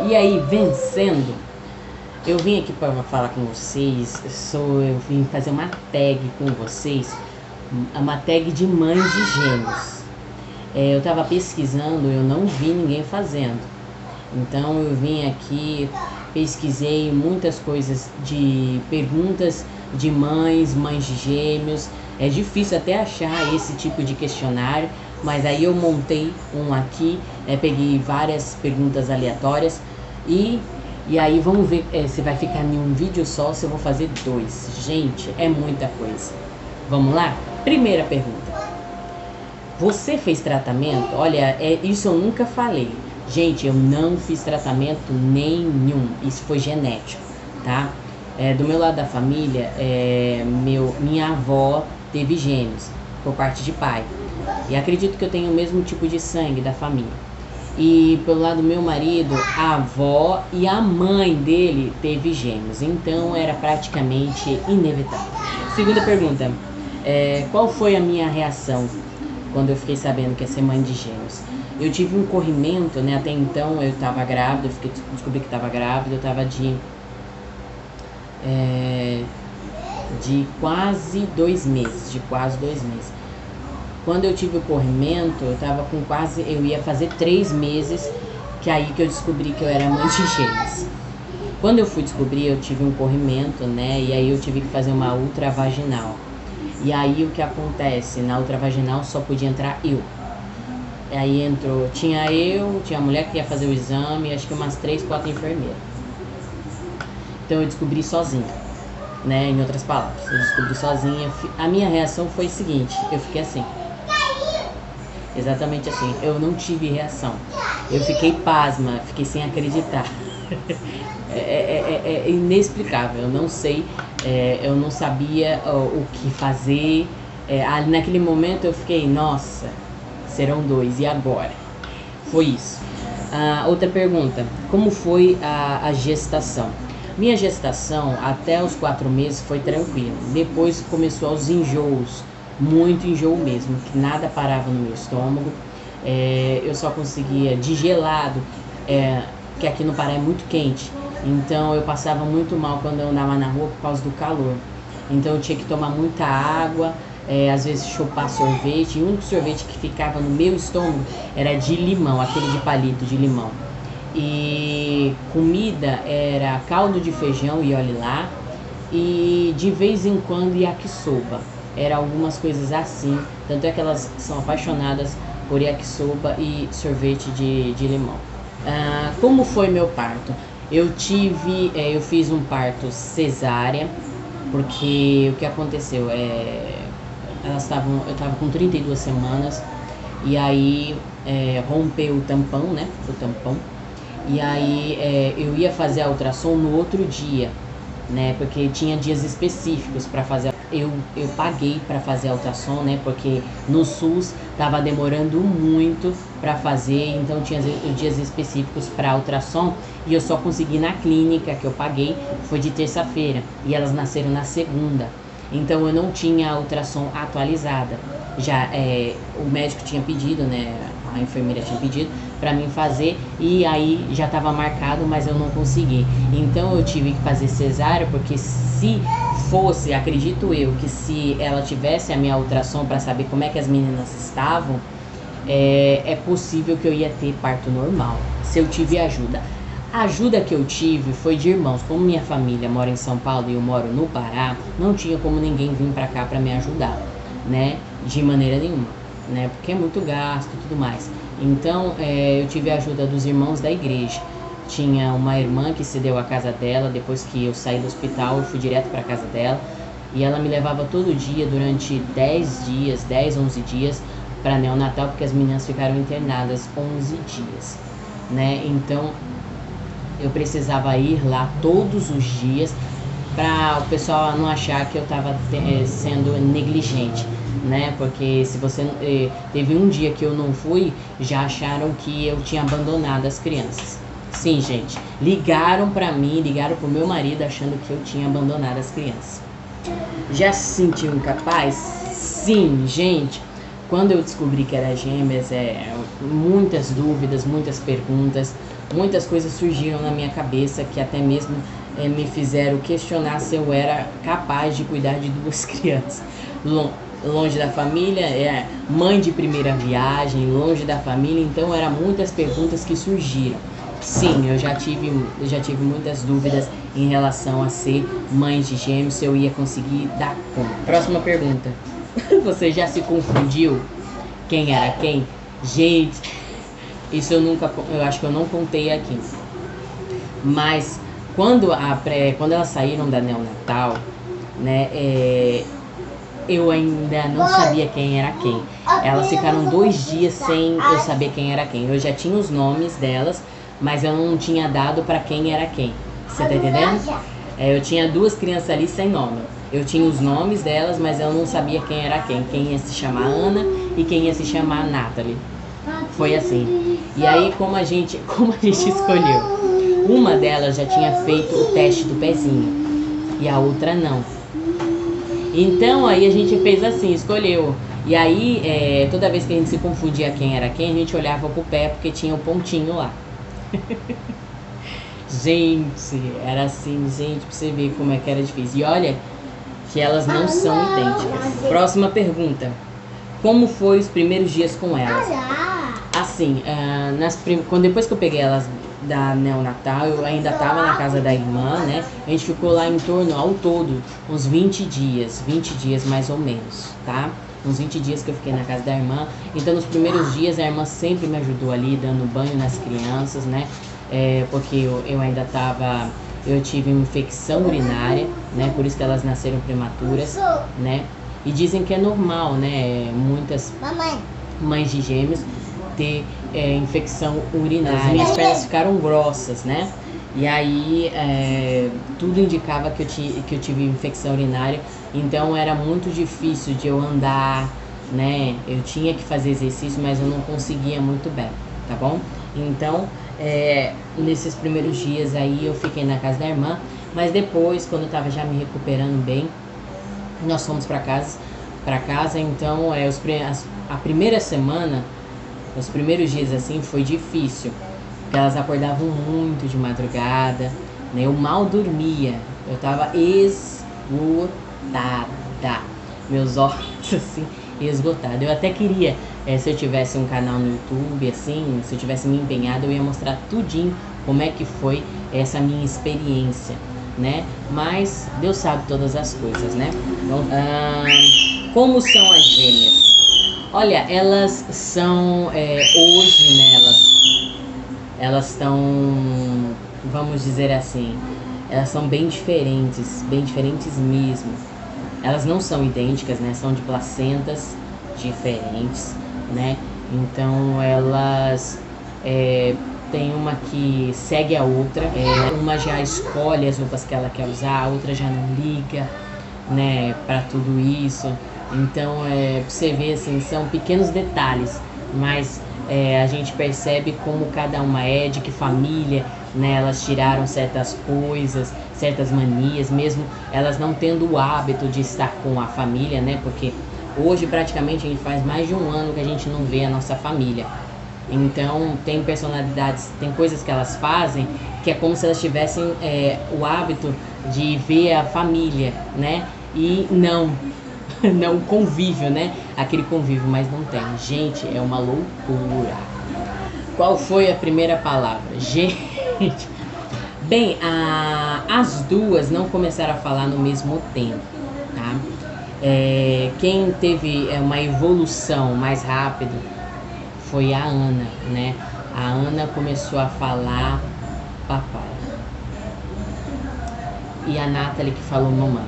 E aí, vencendo, eu vim aqui para falar com vocês, eu vim fazer uma tag com vocês, uma tag de mães de gêmeos. Eu estava pesquisando, eu não vi ninguém fazendo. Então eu vim aqui, pesquisei muitas coisas de perguntas de mães de gêmeos. É difícil até achar esse tipo de questionário, mas aí eu montei um aqui, peguei várias perguntas aleatórias e aí vamos ver se vai ficar em um vídeo só, se eu vou fazer 2. Gente, é muita coisa. Vamos lá? Primeira pergunta. Você fez tratamento? Olha, isso eu nunca falei. Gente, eu não fiz tratamento nenhum. Isso foi genético, tá? Do meu lado da família, minha avó teve gêmeos, por parte de pai. E acredito que eu tenho o mesmo tipo de sangue da família. E pelo lado do meu marido, a avó e a mãe dele teve gêmeos. Então era praticamente inevitável. Segunda pergunta. Qual foi a minha reação quando eu fiquei sabendo que ia ser mãe de gêmeos? Eu tive um corrimento, né? Até então eu estava grávida, descobri que estava grávida, eu estava de quase 2 meses, Quando eu tive o corrimento, eu ia fazer 3 meses, que aí que eu descobri que eu era mãe de gêmeos. Quando eu fui descobrir, eu tive um corrimento, né? E aí eu tive que fazer uma ultravaginal. E aí o que acontece? Na ultravaginal só podia entrar eu. Aí tinha a mulher que ia fazer o exame, acho que umas 3, 4 enfermeiras. Então eu descobri sozinha, né? Em outras palavras, eu descobri sozinha. A minha reação foi a seguinte, eu fiquei assim. Exatamente assim, eu não tive reação. Eu fiquei pasma, fiquei sem acreditar. É inexplicável, eu não sei, eu não sabia o que fazer. Naquele momento eu fiquei, nossa, serão 2, e agora? Foi isso. Outra pergunta, como foi a gestação? Minha gestação até os 4 meses foi tranquila. Depois começou os enjoos, muito enjoo mesmo, que nada parava no meu estômago. Eu só conseguia de gelado, que aqui no Pará é muito quente. Então eu passava muito mal quando eu andava na rua por causa do calor. Então eu tinha que tomar muita água, às vezes chupar sorvete. E o único sorvete que ficava no meu estômago era de limão, aquele de palito de limão. E comida era caldo de feijão e olhe lá, e de vez em quando yakisoba. Era algumas coisas assim, tanto é que elas são apaixonadas por yakisoba e sorvete de limão. Como foi meu parto? Eu fiz um parto cesárea, porque o que aconteceu eu estava com 32 semanas, e aí rompeu o tampão, né? O tampão. E aí eu ia fazer a ultrassom no outro dia, né? Porque tinha dias específicos para fazer. Eu paguei para fazer a ultrassom, né? Porque no SUS tava demorando muito para fazer, então tinha dias específicos para ultrassom, e eu só consegui na clínica que eu paguei, foi de terça-feira, e elas nasceram na segunda. Então eu não tinha a ultrassom atualizada. Já o médico tinha pedido, né? A enfermeira tinha pedido para mim fazer, e aí já estava marcado, mas eu não consegui. Então eu tive que fazer cesárea, porque se fosse, acredito eu, que se ela tivesse a minha ultrassom para saber como é que as meninas estavam, é possível que eu ia ter parto normal, se eu tive ajuda. A ajuda que eu tive foi de irmãos. Como minha família mora em São Paulo e eu moro no Pará, não tinha como ninguém vir para cá para me ajudar, né? De maneira nenhuma, né? Porque é muito gasto e tudo mais. Então eu tive a ajuda dos irmãos da igreja. Tinha uma irmã que cedeu a casa dela. Depois que eu saí do hospital, eu fui direto para casa dela, e ela me levava todo dia durante 10, 11 dias para neonatal, porque as meninas ficaram internadas 11 dias, né? Então eu precisava ir lá todos os dias para o pessoal não achar que eu estava sendo negligente, né? Porque se você teve um dia que eu não fui, já acharam que eu tinha abandonado as crianças. Sim, gente, ligaram para mim, ligaram pro meu marido achando que eu tinha abandonado as crianças. Já se sentiu incapaz? Sim, gente. Quando eu descobri que era gêmeas, muitas dúvidas, muitas perguntas, muitas coisas surgiram na minha cabeça que até mesmo me fizeram questionar se eu era capaz de cuidar de duas crianças. Longe da família, mãe de primeira viagem, longe da família, então eram muitas perguntas que surgiram. Sim, eu já tive muitas dúvidas em relação a ser mãe de gêmeos, se eu ia conseguir dar conta. Próxima pergunta. Você já se confundiu quem era quem? Gente, isso eu acho que eu não contei aqui. Mas quando elas saíram da neonatal, né, eu ainda não sabia quem era quem. Elas ficaram 2 dias sem eu saber quem era quem. Eu já tinha os nomes delas, mas eu não tinha dado pra quem era quem. Você tá entendendo? Eu tinha 2 crianças ali sem nome. Eu tinha os nomes delas, mas eu não sabia quem era quem. Quem ia se chamar Ana e quem ia se chamar Nathalie. Foi assim. E aí, como a gente escolheu? Uma delas já tinha feito o teste do pezinho e a outra não. Então aí a gente fez assim, escolheu. E aí, toda vez que a gente se confundia quem era quem, a gente olhava pro pé porque tinha o pontinho lá. Gente, era assim, gente, pra você ver como é que era difícil. E olha que elas não são idênticas. Próxima pergunta. Como foi os primeiros dias com elas? Assim, depois que eu peguei elas da neonatal, eu ainda estava na casa da irmã, né? A gente ficou lá em torno, ao todo, uns 20 dias mais ou menos, tá? Uns 20 dias que eu fiquei na casa da irmã. Então, nos primeiros dias, a irmã sempre me ajudou ali, dando banho nas crianças, né? Porque eu ainda eu tive uma infecção urinária, né? Por isso que elas nasceram prematuras, né? E dizem que é normal, né? Muitas mães de gêmeos ter infecção urinária. As minhas pernas ficaram grossas, né? E aí tudo indicava que eu tive infecção urinária. Então era muito difícil de eu andar, né? Eu tinha que fazer exercício, mas eu não conseguia muito bem, tá bom? Então, nesses primeiros dias aí eu fiquei na casa da irmã. Mas depois, quando eu tava já me recuperando bem, nós fomos pra casa. Então, a primeira semana, os primeiros dias assim, foi difícil. Porque elas acordavam muito de madrugada, né? Eu mal dormia. Eu tava esgotada. Meus olhos, assim, esgotados. Eu até queria, se eu tivesse um canal no YouTube, assim, se eu tivesse me empenhado, eu ia mostrar tudinho como é que foi essa minha experiência, né? Mas Deus sabe todas as coisas, né? Então, como são as gêmeas? Olha, elas são, hoje, né, elas estão, vamos dizer assim, elas são bem diferentes mesmo. Elas não são idênticas, né, são de placentas diferentes, né, então elas tem uma que segue a outra, uma já escolhe as roupas que ela quer usar, a outra já não liga, né, para tudo isso. Então, pra você ver, assim, são pequenos detalhes, mas a gente percebe como cada uma de que família, né, elas tiraram certas coisas, certas manias, mesmo elas não tendo o hábito de estar com a família, né, porque hoje praticamente a gente faz mais de 1 ano que a gente não vê a nossa família. Então, tem personalidades, tem coisas que elas fazem que é como se elas tivessem o hábito de ver a família, né, e não o convívio, né? Aquele convívio, mas não tem. Gente, é uma loucura. Qual foi a primeira palavra? Gente, bem, as duas não começaram a falar no mesmo tempo, tá? Quem teve uma evolução mais rápido foi a Ana, né? A Ana começou a falar papai. E a Nathalie que falou mamãe.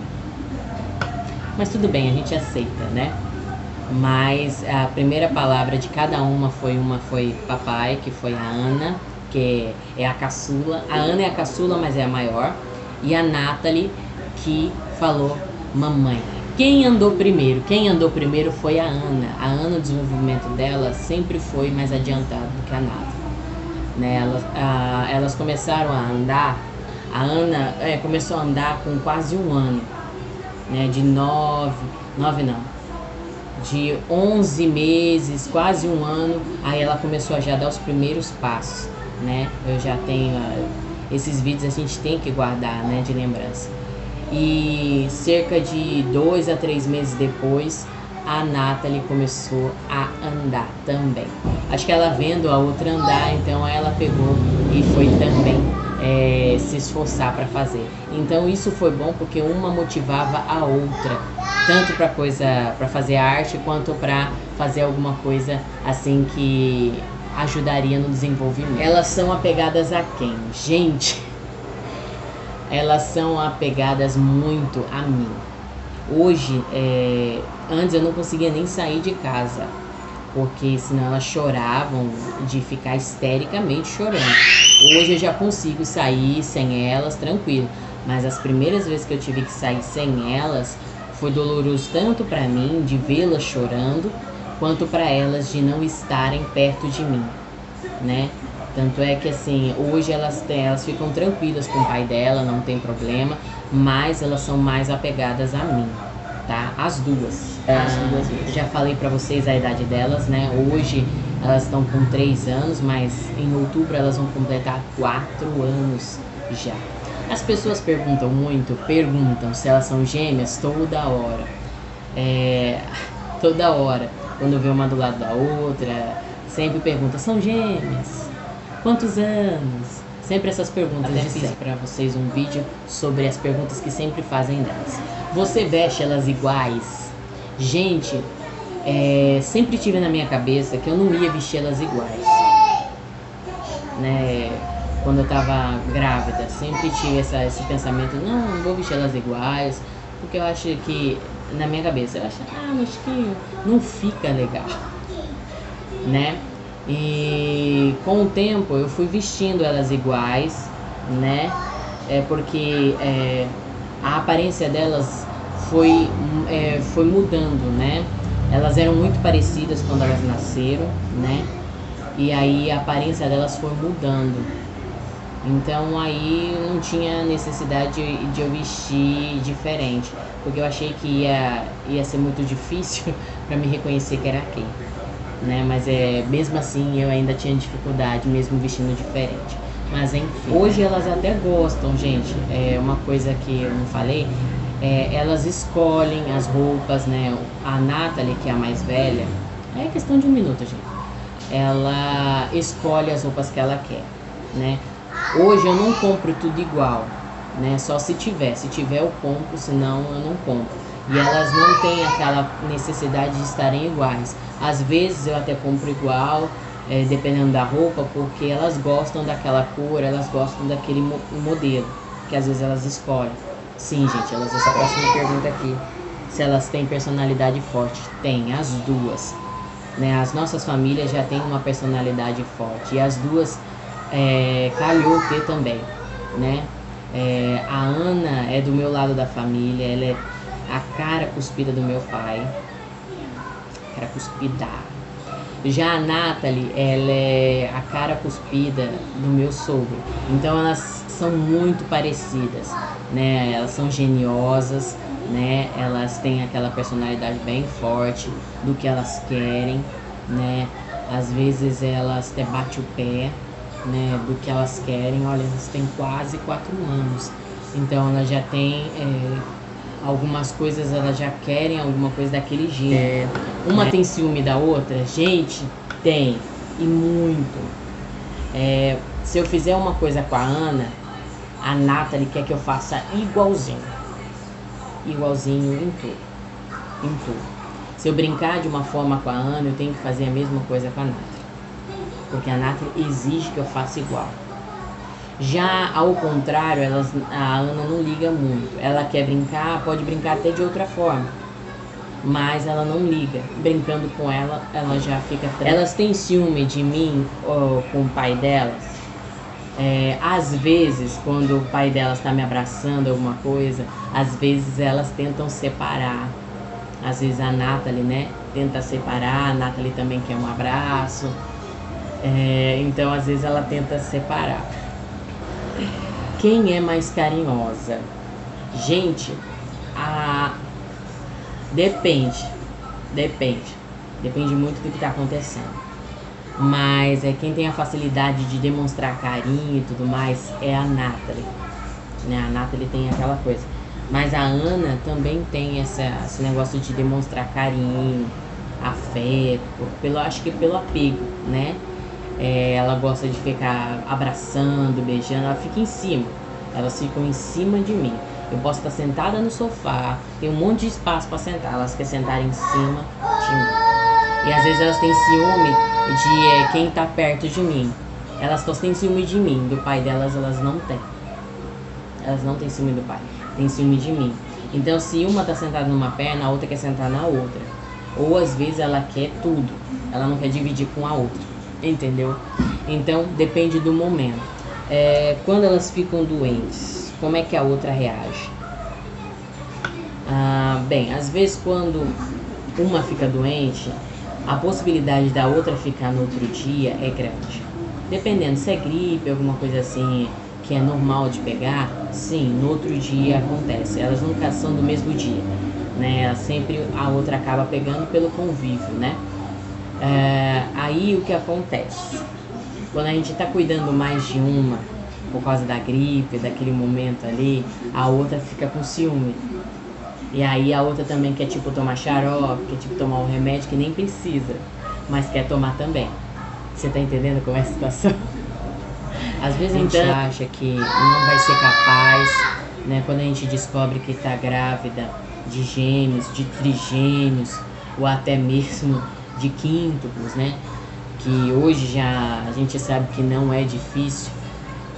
Mas tudo bem, a gente aceita, né? Mas a primeira palavra de cada uma foi papai, que foi a Ana, que é a caçula. A Ana é a caçula, mas é a maior. E a Nathalie, que falou mamãe. Quem andou primeiro? Quem andou primeiro foi a Ana. A Ana, o desenvolvimento dela sempre foi mais adiantado do que a Nathalie, né? Elas começaram a andar. A Ana começou a andar com quase 1 ano, né? De 11 meses, quase 1 ano, aí ela começou a já dar os primeiros passos, né? Eu já tenho esses vídeos, a gente tem que guardar, né, de lembrança. E cerca de 2 a 3 meses depois, a Nathalie começou a andar também. Acho que ela vendo a outra andar, então ela pegou e foi também se esforçar para fazer. Então isso foi bom porque uma motivava a outra, tanto para fazer arte quanto para fazer alguma coisa assim que ajudaria no desenvolvimento. Elas são apegadas a quem? Gente, elas são apegadas muito a mim. Hoje, antes eu não conseguia nem sair de casa, porque senão elas choravam de ficar histericamente chorando. Hoje eu já consigo sair sem elas, tranquilo. Mas as primeiras vezes que eu tive que sair sem elas, foi doloroso tanto para mim de vê-las chorando, quanto para elas de não estarem perto de mim, né? Tanto é que assim, hoje elas ficam tranquilas com o pai dela, não tem problema, mas elas são mais apegadas a mim, tá? As duas. Já falei pra vocês a idade delas, né? Hoje elas estão com 3 anos, mas em outubro elas vão completar 4 anos já. As pessoas perguntam se elas são gêmeas toda hora. Toda hora, quando vê uma do lado da outra, sempre pergunta, são gêmeas? Quantos anos? Sempre essas perguntas. Até fiz para vocês um vídeo sobre as perguntas que sempre fazem delas. Você veste elas iguais? Gente, sempre tive na minha cabeça que eu não ia vestir elas iguais, né? Quando eu tava grávida, sempre tive esse pensamento, não vou vestir elas iguais, porque eu acho que, na minha cabeça, eu acho que não fica legal, né? E com o tempo eu fui vestindo elas iguais, né? Porque a aparência delas foi mudando, né? Elas eram muito parecidas quando elas nasceram, né? E aí a aparência delas foi mudando. Então aí não tinha necessidade de eu vestir diferente, porque eu achei que ia ser muito difícil para me reconhecer que era quem, né? Mas mesmo assim eu ainda tinha dificuldade mesmo vestindo diferente. Mas enfim, hoje elas até gostam, gente. Uma coisa que eu não falei, elas escolhem as roupas, né? A Nathalie, que é a mais velha, é questão de 1 minuto, gente. Ela escolhe as roupas que ela quer, né? Hoje eu não compro tudo igual, né? Só se tiver eu compro, senão eu não compro. E elas não têm aquela necessidade de estarem iguais. Às vezes eu até compro igual, dependendo da roupa, porque elas gostam daquela cor, elas gostam daquele modelo, que às vezes elas escolhem. Sim, gente, essa próxima pergunta aqui, se elas têm personalidade forte. Tem, as duas, né? As nossas famílias já têm uma personalidade forte, e as duas calhou ter também, né? A Ana é do meu lado da família, ela é a cara cuspida do meu pai, cara cuspida. Já a Nathalie, ela é a cara cuspida do meu sogro. Então elas são muito parecidas, né? Elas são geniosas, né? Elas têm aquela personalidade bem forte do que elas querem, né? Às vezes elas até batem o pé, né? Do que elas querem. Olha, elas têm quase 4 anos. Então elas já têm algumas coisas, elas já querem alguma coisa daquele jeito. Uma tem ciúme da outra? Gente, tem, e muito. Se eu fizer uma coisa com a Ana, a Nathalie quer que eu faça igualzinho em tudo. Se eu brincar de uma forma com a Ana, eu tenho que fazer a mesma coisa com a Nathalie, porque a Nathalie exige que eu faça igual. Já ao contrário, a Ana não liga muito. Ela quer brincar, pode brincar até de outra forma, mas ela não liga. Brincando com ela, ela já fica tranquila. Elas têm ciúme de mim com o pai delas. Às vezes, quando o pai delas está me abraçando alguma coisa, às vezes elas tentam separar. Às vezes a Nathalie, né, tenta separar, a Nathalie também quer um abraço. Então às vezes ela tenta separar. Quem é mais carinhosa? Gente, depende muito do que está acontecendo. Mas quem tem a facilidade de demonstrar carinho e tudo mais é a Nathalie, né? A Nathalie tem aquela coisa. Mas a Ana também tem esse negócio de demonstrar carinho, afeto, acho que pelo apego, né? Ela gosta de ficar abraçando, beijando, ela fica em cima. Elas ficam em cima de mim. Eu posso estar sentada no sofá, tem um monte de espaço para sentar, elas querem sentar em cima de mim. E às vezes elas têm ciúme de quem tá perto de mim. Elas só têm ciúme de mim, do pai delas elas não têm. Elas não têm ciúme do pai, têm ciúme de mim. Então se uma tá sentada numa perna, a outra quer sentar na outra. Ou às vezes ela quer tudo, ela não quer dividir com a outra, entendeu? Então depende do momento. Quando elas ficam doentes, como é que a outra reage? Bem, às vezes quando uma fica doente, a possibilidade da outra ficar no outro dia é grande. Dependendo se é gripe, alguma coisa assim que é normal de pegar, sim, no outro dia acontece. Elas nunca são do mesmo dia, né? Sempre a outra acaba pegando pelo convívio, né? Aí o que acontece? Quando a gente tá cuidando mais de uma, por causa da gripe, daquele momento ali, a outra fica com ciúme. E aí a outra também quer tipo tomar xarope, quer tipo tomar um remédio que nem precisa, mas quer tomar também. Você tá entendendo como é a situação? Às vezes a gente acha que não vai ser capaz, né? Quando a gente descobre que tá grávida de gêmeos, de trigêmeos, ou até mesmo de quíntuplos, né? Que hoje já a gente sabe que não é difícil,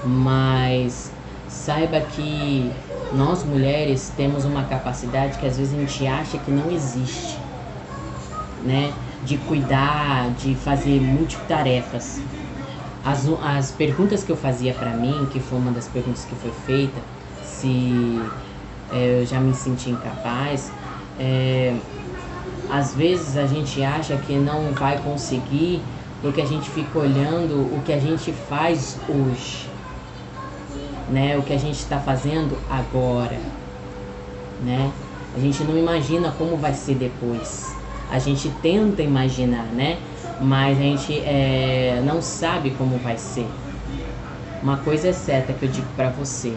mas saiba que nós mulheres temos uma capacidade que às vezes a gente acha que não existe, né? De cuidar, de fazer multitarefas. As perguntas que eu fazia pra mim, que foi uma das perguntas que foi feita, se eu já me senti incapaz, às vezes a gente acha que não vai conseguir porque a gente fica olhando o que a gente faz hoje, né? O que a gente está fazendo agora, né? A gente não imagina como vai ser depois. A gente tenta imaginar, né? Mas a gente não sabe como vai ser. Uma coisa é certa que eu digo para você: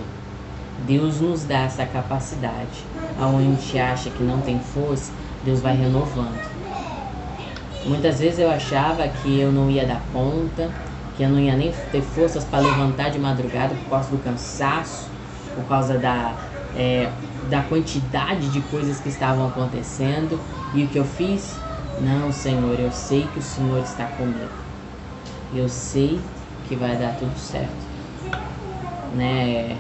Deus nos dá essa capacidade. Aonde a gente acha que não tem força, Deus vai renovando. Muitas vezes eu achava que eu não ia dar conta, que eu não ia nem ter forças para levantar de madrugada por causa do cansaço, por causa da quantidade de coisas que estavam acontecendo. E o que eu fiz? Não, Senhor, eu sei que o Senhor está comigo. Eu sei que vai dar tudo certo, né?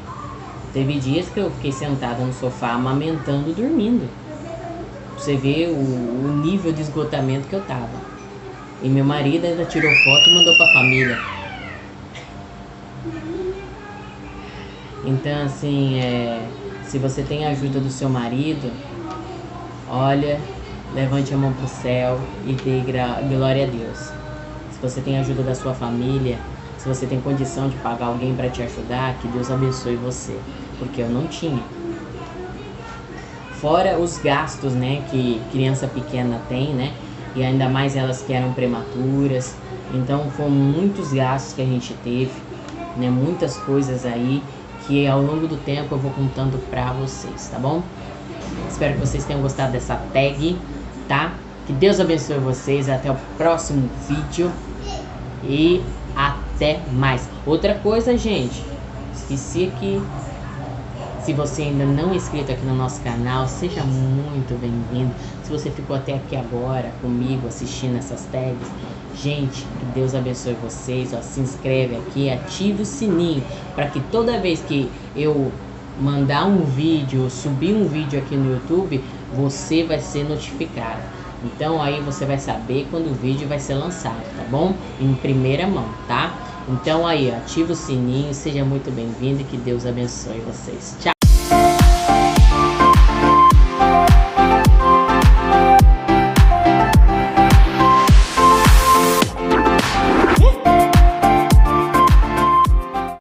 Teve dias que eu fiquei sentada no sofá amamentando, dormindo. Você vê o nível de esgotamento que eu tava. E meu marido ainda tirou foto e mandou pra família. Então assim, se você tem a ajuda do seu marido, olha, levante a mão pro céu e dê glória a Deus. Se você tem a ajuda da sua família, se você tem condição de pagar alguém para te ajudar, que Deus abençoe você, porque eu não tinha. Fora os gastos, né, que criança pequena tem, né, e ainda mais elas que eram prematuras. Então foram muitos gastos que a gente teve, né, muitas coisas aí que ao longo do tempo eu vou contando pra vocês, tá bom? Espero que vocês tenham gostado dessa tag, tá? Que Deus abençoe vocês, até o próximo vídeo e até mais. Outra coisa, gente, esqueci aqui. Se você ainda não é inscrito aqui no nosso canal, seja muito bem-vindo. Se você ficou até aqui agora comigo assistindo essas tags, gente, que Deus abençoe vocês. Ó, se inscreve aqui, ative o sininho para que toda vez que eu mandar um vídeo, subir um vídeo aqui no YouTube, você vai ser notificado. Então aí você vai saber quando o vídeo vai ser lançado, tá bom? Em primeira mão, tá? Então aí, ativa o sininho, seja muito bem-vindo e que Deus abençoe vocês. Tchau!